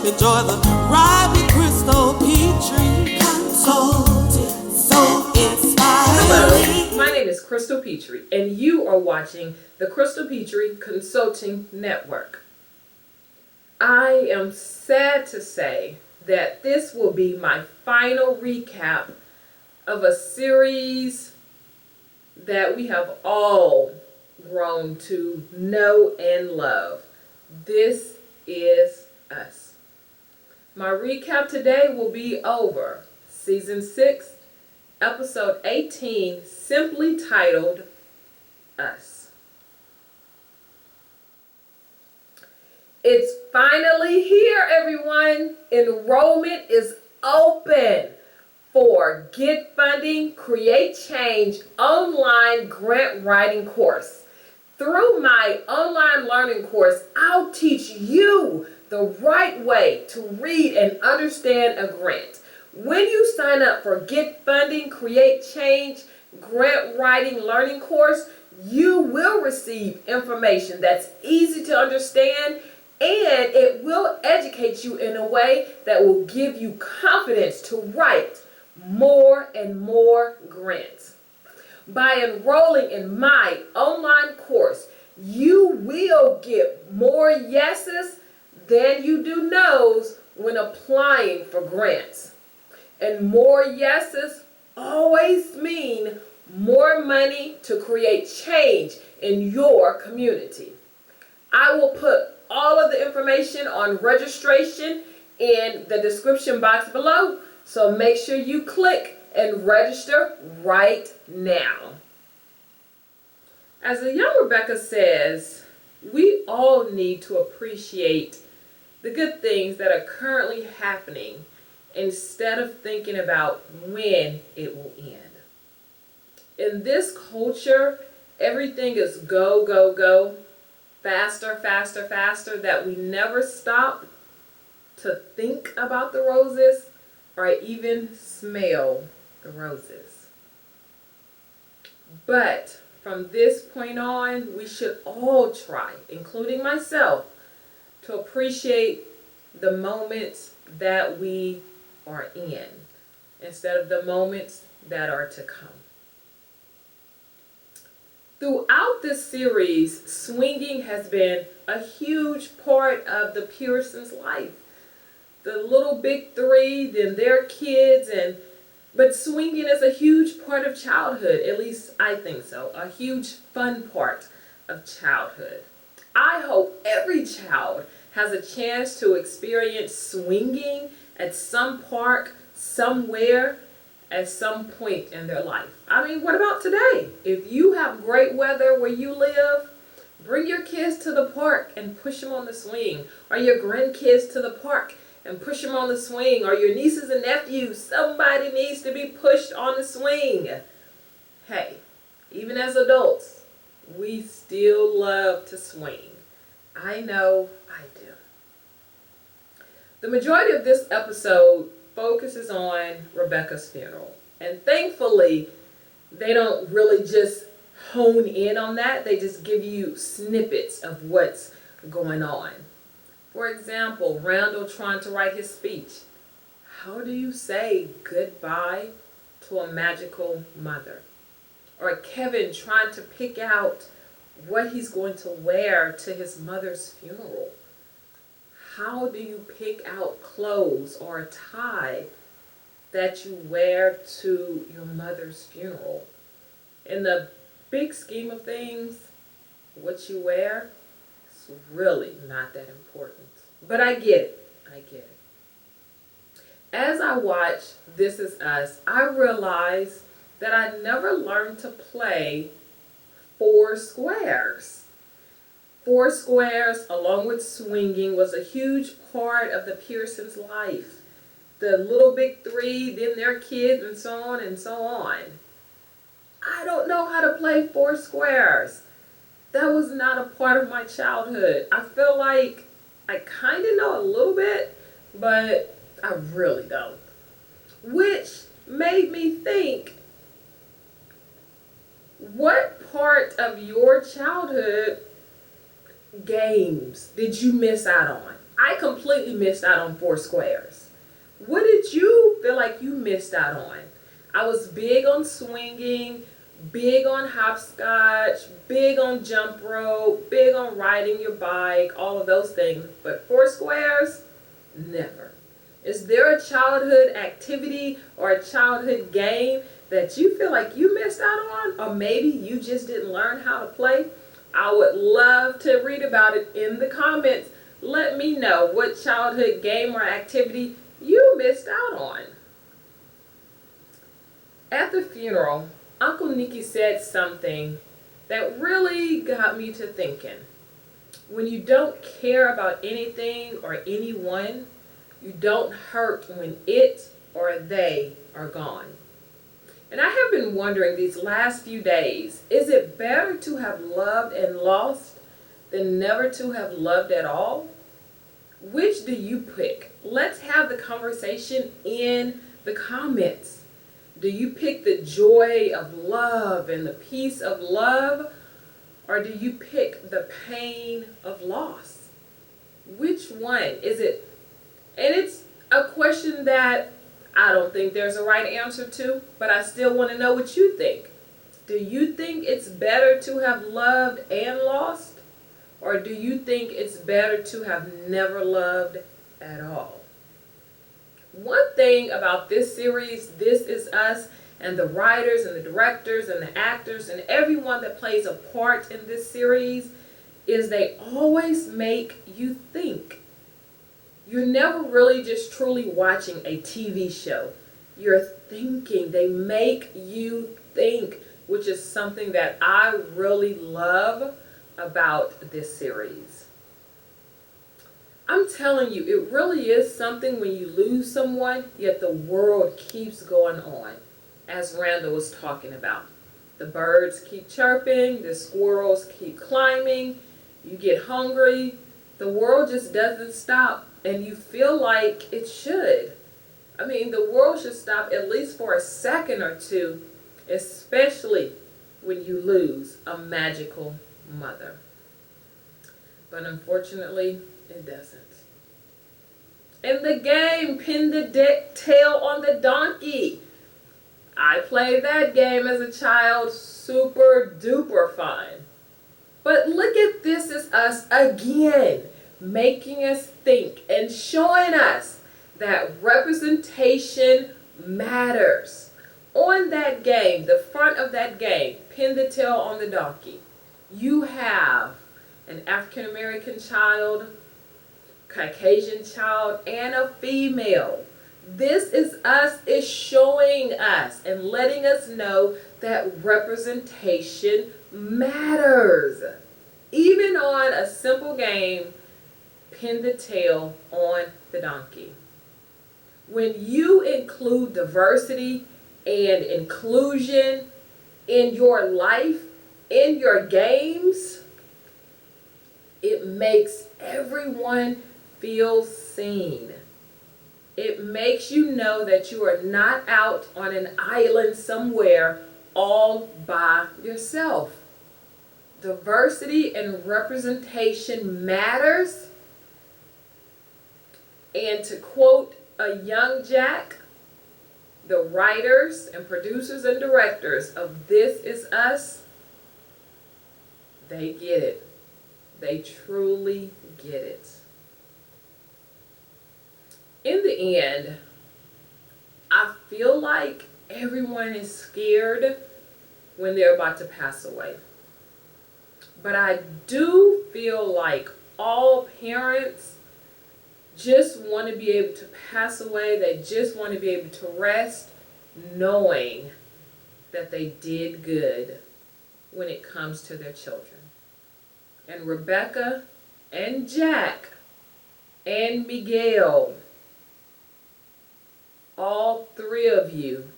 Enjoy the ride with Crystal Petrie Consulting. So inspiring. Hello, my name is Crystal Petrie, and you are watching the Crystal Petrie Consulting Network. I am sad to say that this will be my final recap of a series that we have all grown to know and love. This is Us. My recap today will be over Season 6, Episode 18, simply titled Us. It's finally here, everyone. Enrollment is open for Get Funding, Create Change online grant writing course. Through my online learning course, I'll teach you the right way to read and understand a grant. When you sign up for Get Funding, Create Change grant writing learning course, you will receive information that's easy to understand, and it will educate you in a way that will give you confidence to write more and more grants. By enrolling in my online course, you will get more yeses than you do nos when applying for grants. And more yeses always mean more money to create change in your community. I will put all of the information on registration in the description box below, so make sure you click and register right now. As the young Rebecca says, we all need to appreciate the good things that are currently happening instead of thinking about when it will end. In this culture, everything is go, go, go, faster, faster, faster, that we never stop to think about the roses or even smell the roses. But from this point on, we should all try, including myself, to appreciate the moments that we are in instead of the moments that are to come. Throughout this series, swinging has been a huge part of the Pearsons' life. The little big three, then their kids, but swinging is a huge part of childhood. At least I think so. A huge fun part of childhood. I hope every child has a chance to experience swinging at some park, somewhere, at some point in their life. I mean, what about today? If you have great weather where you live, bring your kids to the park and push them on the swing, or your grandkids to the park and push them on the swing, or your nieces and nephews. Somebody needs to be pushed on the swing. Hey, even as adults, we still love to swing. I know I do. The majority of this episode focuses on Rebecca's funeral. And thankfully, they don't really just hone in on that. They just give you snippets of what's going on. For example, Randall trying to write his speech. How do you say goodbye to a magical mother? Or Kevin trying to pick out what he's going to wear to his mother's funeral. How do you pick out clothes or a tie that you wear to your mother's funeral? In the big scheme of things, what you wear is really not that important. But I get it. I get it. As I watch This Is Us, I realized that I never learned to play four squares. Four squares, along with swinging, was a huge part of the Pearsons' life. The little big three, then their kids, and so on and so on. I don't know how to play four squares. That was not a part of my childhood. I feel like I kind of know a little bit, but I really don't. Which made me think, what part of your childhood games did you miss out on? I completely missed out on four squares. What did you feel like you missed out on? I was big on swinging, big on hopscotch, big on jump rope, big on riding your bike, all of those things. But four squares, never. Is there a childhood activity or a childhood game that you feel like you missed out on? Or maybe you just didn't learn how to play? I would love to read about it in the comments. Let me know what childhood game or activity you missed out on. At the funeral, Uncle Nicky said something that really got me to thinking. When you don't care about anything or anyone, you don't hurt when it or they are gone. And I have been wondering these last few days, is it better to have loved and lost than never to have loved at all? Which do you pick? Let's have the conversation in the comments. Do you pick the joy of love and the peace of love? Or do you pick the pain of loss? Which one is it? And it's a question that I don't think there's a right answer to, but I still want to know what you think. Do you think it's better to have loved and lost? Or do you think it's better to have never loved at all? One thing about this series, This Is Us, and the writers and the directors and the actors and everyone that plays a part in this series is they always make you think. You're never really just truly watching a TV show. You're thinking. They make you think, which is something that I really love about this series. I'm telling you, it really is something when you lose someone, yet the world keeps going on, as Randall was talking about. The birds keep chirping, the squirrels keep climbing, you get hungry, the world just doesn't stop, and you feel like it should. I mean, the world should stop at least for a second or two, especially when you lose a magical mother. But unfortunately, it doesn't. In the game, Pin the Tail on the Donkey. I played that game as a child, super duper fun. But look at This Is Us again, making us think and showing us that representation matters. On that game, the front of that game, Pin the Tail on the Donkey, you have an African American child, Caucasian child, and a female. This Is Us is showing us and letting us know that representation matters. Even on a simple game, Pin the Tail on the Donkey. When you include diversity and inclusion in your life, in your games, it makes everyone feel seen. It makes you know that you are not out on an island somewhere all by yourself. Diversity and representation matters. And to quote a young Jack, the writers and producers and directors of This Is Us, they get it. They truly get it. In the end, I feel like everyone is scared when they're about to pass away. But I do feel like all parents just want to be able to pass away. They just want to be able to rest knowing that they did good when it comes to their children. And Rebecca and Jack and Miguel, all three of you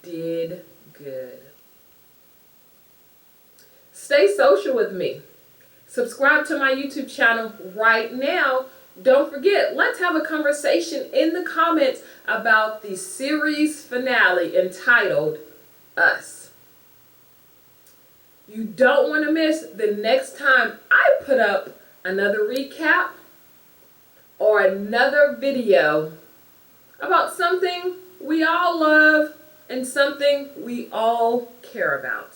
did good. Stay social with me. Subscribe to my YouTube channel right now. Don't forget, let's have a conversation in the comments about the series finale entitled Us. You don't want to miss the next time I put up another recap or another video about something we all love and something we all care about.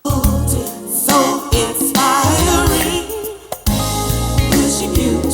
So inspiring, pushing you